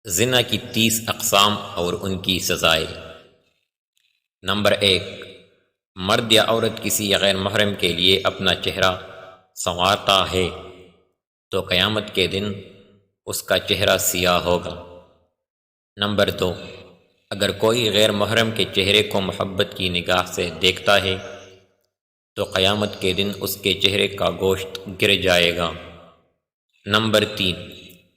زنا کی 30 اقسام اور ان کی سزائیں۔ نمبر 1، مرد یا عورت کسی غیر محرم کے لیے اپنا چہرہ سنوارتا ہے تو قیامت کے دن اس کا چہرہ سیاہ ہوگا۔ نمبر 2، اگر کوئی غیر محرم کے چہرے کو محبت کی نگاہ سے دیکھتا ہے تو قیامت کے دن اس کے چہرے کا گوشت گر جائے گا۔ نمبر 3،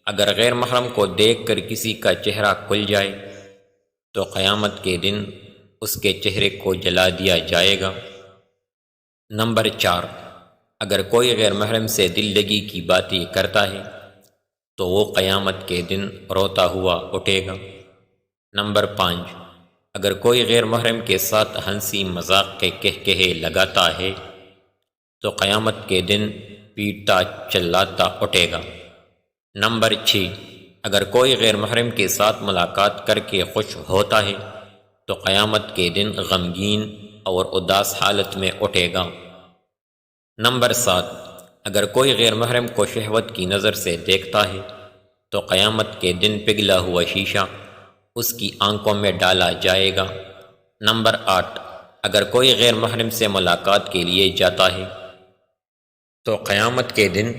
اگر غیر محرم کو دیکھ کر کسی کا چہرہ کھل جائے تو قیامت کے دن اس کے چہرے کو جلا دیا جائے گا۔ نمبر 4، اگر کوئی غیر محرم سے دل لگی کی باتیں کرتا ہے تو وہ قیامت کے دن روتا ہوا اٹھے گا۔ نمبر 5، اگر کوئی غیر محرم کے ساتھ ہنسی مذاق کے کہکہے لگاتا ہے تو قیامت کے دن پیٹتا چلاتا اٹھے گا۔ نمبر 6، اگر کوئی غیر محرم کے ساتھ ملاقات کر کے خوش ہوتا ہے تو قیامت کے دن غمگین اور اداس حالت میں اٹھے گا۔ نمبر 7، اگر کوئی غیر محرم کو شہوت کی نظر سے دیکھتا ہے تو قیامت کے دن پگھلا ہوا شیشہ اس کی آنکھوں میں ڈالا جائے گا۔ نمبر 8، اگر کوئی غیر محرم سے ملاقات کے لیے جاتا ہے تو قیامت کے دن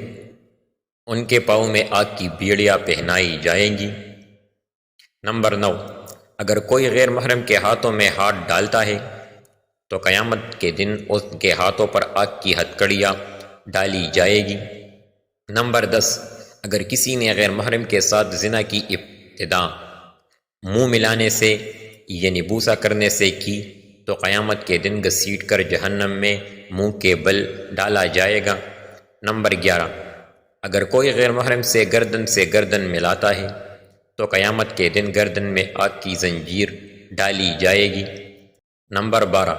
ان کے پاؤں میں آگ کی بیڑیاں پہنائی جائیں گی۔ نمبر 9، اگر کوئی غیر محرم کے ہاتھوں میں ہاتھ ڈالتا ہے تو قیامت کے دن ان کے ہاتھوں پر آگ کی ہتکڑیاں ڈالی جائے گی۔ نمبر 10، اگر کسی نے غیر محرم کے ساتھ زنا کی ابتدا منہ ملانے سے یعنی بوسہ کرنے سے کی تو قیامت کے دن گھسیٹ کر جہنم میں منہ کے بل ڈالا جائے گا۔ نمبر 11، اگر کوئی غیر محرم سے گردن ملاتا ہے تو قیامت کے دن گردن میں آگ کی زنجیر ڈالی جائے گی۔ نمبر 12،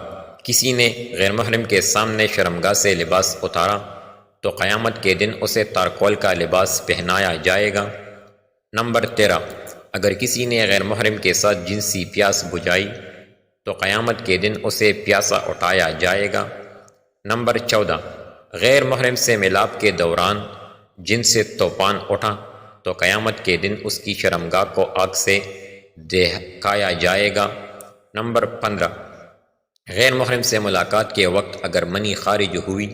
کسی نے غیر محرم کے سامنے شرمگاہ سے لباس اتارا تو قیامت کے دن اسے تارکول کا لباس پہنایا جائے گا۔ نمبر 13، اگر کسی نے غیر محرم کے ساتھ جنسی پیاس بجھائی تو قیامت کے دن اسے پیاسا اٹھایا جائے گا۔ نمبر 14، غیر محرم سے ملاپ کے دوران جن سے طوفان اٹھا تو قیامت کے دن اس کی شرمگاہ کو آگ سے دہکایا جائے گا۔ نمبر 15، غیر محرم سے ملاقات کے وقت اگر منی خارج ہوئی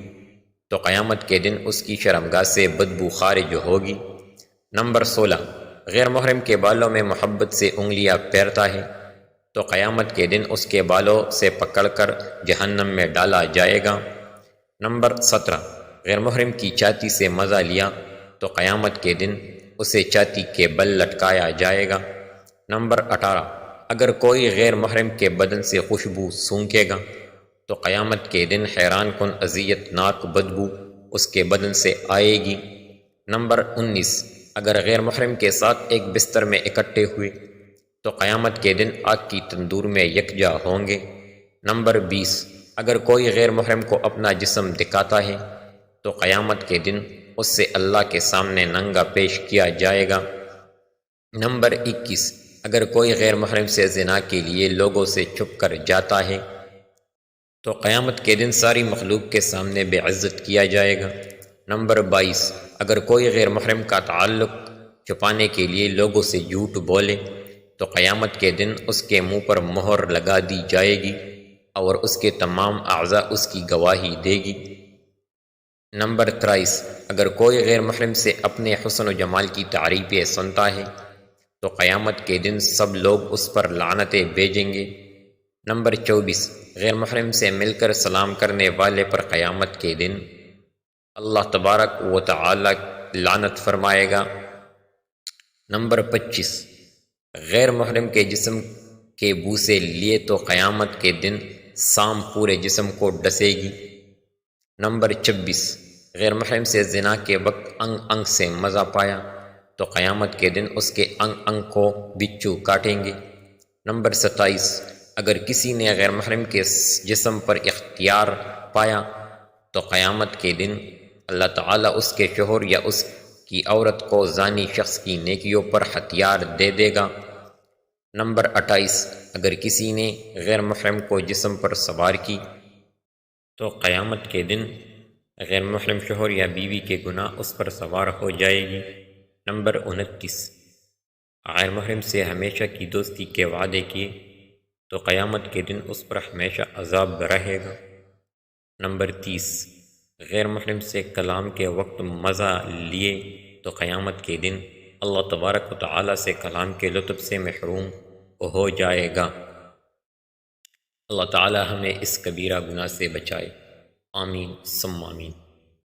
تو قیامت کے دن اس کی شرمگاہ سے بدبو خارج ہوگی۔ نمبر 16، غیر محرم کے بالوں میں محبت سے انگلیاں پھیرتا ہے تو قیامت کے دن اس کے بالوں سے پکڑ کر جہنم میں ڈالا جائے گا۔ نمبر 17، غیر محرم کی چھاتی سے مزہ لیا تو قیامت کے دن اسے چھاتی کے بل لٹکایا جائے گا۔ نمبر 18، اگر کوئی غیر محرم کے بدن سے خوشبو سونکھے گا تو قیامت کے دن حیران کن اذیت ناک بدبو اس کے بدن سے آئے گی۔ نمبر 19، اگر غیر محرم کے ساتھ ایک بستر میں اکٹھے ہوئے تو قیامت کے دن آگ کی تندور میں یکجا ہوں گے۔ نمبر 20، اگر کوئی غیر محرم کو اپنا جسم دکھاتا ہے تو قیامت کے دن اس سے اللہ کے سامنے ننگا پیش کیا جائے گا۔ نمبر 21، اگر کوئی غیر محرم سے زنا کے لیے لوگوں سے چھپ کر جاتا ہے تو قیامت کے دن ساری مخلوق کے سامنے بے عزت کیا جائے گا۔ نمبر 22، اگر کوئی غیر محرم کا تعلق چھپانے کے لیے لوگوں سے جھوٹ بولے تو قیامت کے دن اس کے منہ پر مہر لگا دی جائے گی اور اس کے تمام اعضاء اس کی گواہی دے گی۔ نمبر 23، اگر کوئی غیر محرم سے اپنے حسن و جمال کی تعریفیں سنتا ہے تو قیامت کے دن سب لوگ اس پر لعنتیں بھیجیں گے۔ نمبر 24، غیر محرم سے مل کر سلام کرنے والے پر قیامت کے دن اللہ تبارک و تعالی لعنت فرمائے گا۔ نمبر 25، غیر محرم کے جسم کے بوسے لیے تو قیامت کے دن سام پورے جسم کو ڈسے گی۔ نمبر 26، غیر محرم سے زنا کے وقت انگ انگ سے مزہ پایا تو قیامت کے دن اس کے انگ انگ کو بچھو کاٹیں گے۔ نمبر 27، اگر کسی نے غیر محرم کے جسم پر اختیار پایا تو قیامت کے دن اللہ تعالیٰ اس کے شوہر یا اس کی عورت کو زانی شخص کی نیکیوں پر ہتھیار دے دے گا۔ نمبر 28، اگر کسی نے غیر محرم کو جسم پر سوار کی تو قیامت کے دن غیر محرم شوہر یا بیوی کے گناہ اس پر سوار ہو جائے گی۔ نمبر 29، غیر محرم سے ہمیشہ کی دوستی کے وعدے کیے تو قیامت کے دن اس پر ہمیشہ عذاب رہے گا۔ نمبر 30، غیر محرم سے کلام کے وقت مزہ لیے تو قیامت کے دن اللہ تبارک و تعالی سے کلام کے لطف سے محروم ہو جائے گا۔ اللہ تعالی ہمیں اس کبیرہ گناہ سے بچائے، آمین ثم آمین۔